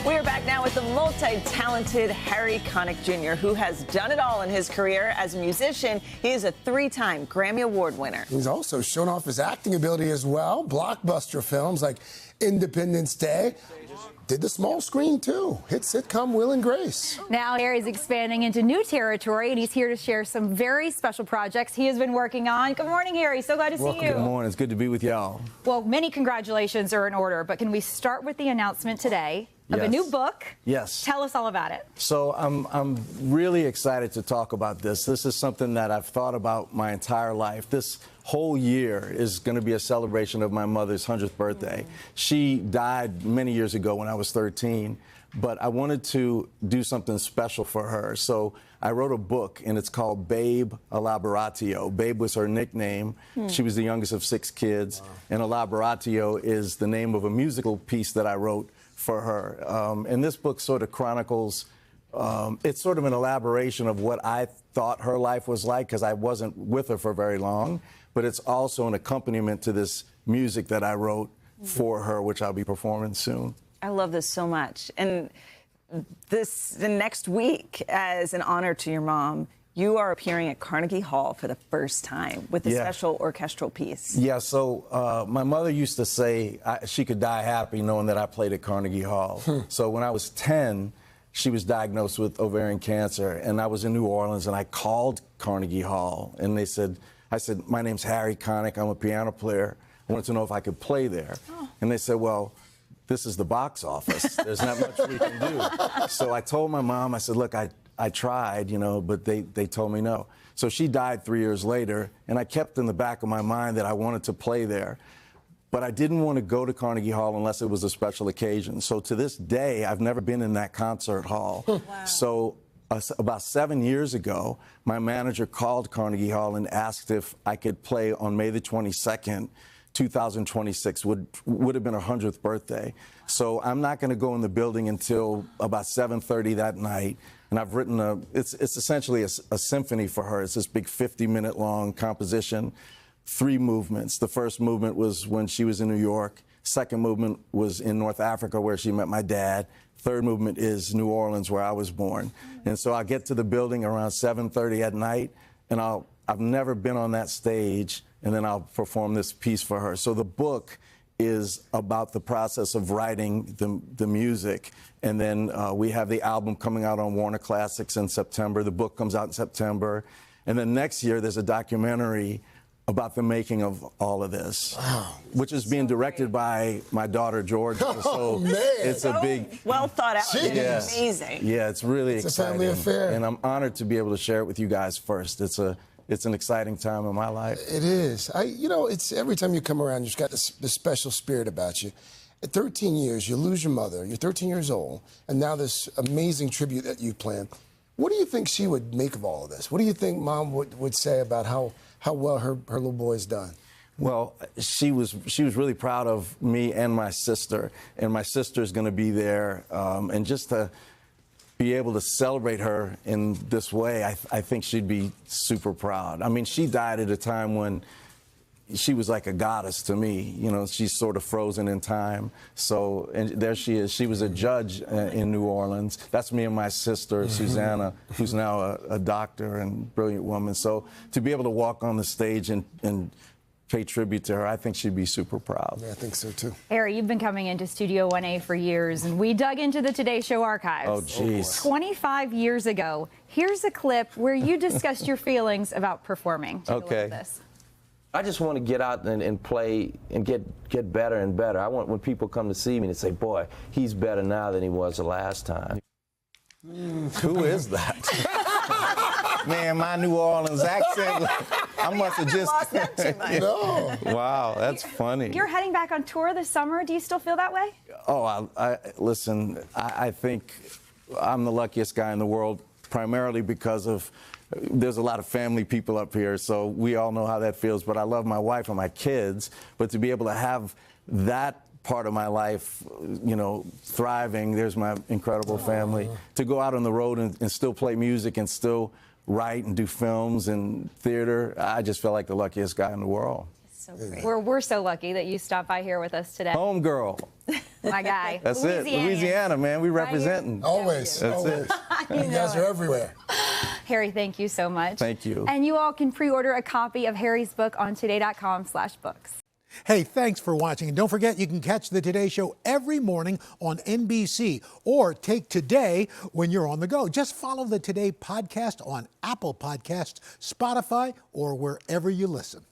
We are back now with the multi-talented Harry Connick Jr., who has done it all in his career as a musician. He is a three-time Grammy Award winner. He's also shown off his acting ability as well. Blockbuster films like Independence Day. Did the small screen, too. Hit sitcom Will and Grace. Now Harry's expanding into new territory, and he's here to share some very special projects he has been working on. Good morning, Harry. So glad to see you. Good morning. It's good to be with y'all. Well, many congratulations are in order, but can we start with the announcement today of a new book? Yes. Tell us all about it. So I'm really excited to talk about this. This is something that I've thought about my entire life. This whole year is going to be a celebration of my mother's 100th birthday. She died many years ago when I was 13, but I wanted to do something special for her. So I wrote a book, and it's called Babe Elaboratio. Babe was her nickname. She was the youngest of 6 kids, and Elaboratio is the name of a musical piece that I wrote for her. And this book sort of chronicles, it's sort of an elaboration of what I thought her life was like, because I wasn't with her for very long, but it's also an accompaniment to this music that I wrote for her, which I'll be performing soon. I love this so much. And the next week, as an honor to your mom, you are appearing at Carnegie Hall for the first time with a special orchestral piece. Yeah, so my mother used to say she could die happy knowing that I played at Carnegie Hall. So when I was 10, she was diagnosed with ovarian cancer, and I was in New Orleans, and I called Carnegie Hall, and I said, my name's Harry Connick, I'm a piano player. I wanted to know if I could play there. And they said, well, this is the box office. There's not much we can do. So I told my mom, I said, look, I tried, you know, but they told me no. So she died 3 years later, and I kept in the back of my mind that I wanted to play there. But I didn't want to go to Carnegie Hall unless it was a special occasion. So to this day, I've never been in that concert hall. Wow. So about 7 years ago, my manager called Carnegie Hall and asked if I could play on May the 22nd, 2026, would have been her 100th birthday. So I'm not going to go in the building until about 7:30 that night. And I've written it's essentially a symphony for her. It's this big 50-minute long composition, 3 movements. The first movement was when she was in New York. Second movement was in North Africa, where she met my dad. Third movement is New Orleans, where I was born. And so I get to the building around 7:30 at night, and I've never been on that stage, and then I'll perform this piece for her. So the book is about the process of writing the music, and then we have the album coming out on Warner Classics in September. The book comes out in September, and then next year there's a documentary about the making of all of this, which is being directed by my daughter, Georgia. Oh, man. It's a big... Well thought out. Yeah. It's amazing. Yeah, it's really exciting. It's a family affair. And I'm honored to be able to share it with you guys first. It's an exciting time in my life. It is. You know, it's every time you come around, you've got this special spirit about you. At 13 years, you lose your mother. You're 13 years old, and now this amazing tribute that you planned. What do you think she would make of all of this? What do you think Mom would say about how well her little boy's done? Well, she was really proud of me and my sister, and my sister's going to be there, and just to be able to celebrate her in this way, I think she'd be super proud. I mean, she died at a time when she was like a goddess to me. You know, she's sort of frozen in time. So, and there she is. She was a judge in New Orleans. That's me and my sister, Susanna, who's now a doctor and brilliant woman. So to be able to walk on the stage and pay tribute to her, I think she'd be super proud. Yeah, I think so, too. Harry, you've been coming into Studio 1A for years, and we dug into the Today Show archives. Oh, geez. 25 years ago, here's a clip where you discussed your feelings about performing. Take a look at this. I just want to get out and play and get better and better. I want when people come to see me to say, boy, he's better now than he was the last time. Who is that? Man, my New Orleans accent, I must have just... lost that too much. No. Wow, that's funny. You're heading back on tour this summer. Do you still feel that way? Oh, listen, I think I'm the luckiest guy in the world, primarily because of there's a lot of family people up here, so we all know how that feels. But I love my wife and my kids. But to be able to have that part of my life, you know, thriving, there's my incredible family. To go out on the road and still play music and still write and do films and theater, I just felt like the luckiest guy in the world. So great. We're so lucky that you stopped by here with us today. Home girl. My guy. That's it. Louisiana, man. We representing. Always. That's always. it. You guys are everywhere. Harry, thank you so much. Thank you. And you all can pre-order a copy of Harry's book on today.com/books. Hey, thanks for watching. And don't forget, you can catch the Today Show every morning on NBC or take Today when you're on the go. Just follow the Today podcast on Apple Podcasts, Spotify, or wherever you listen.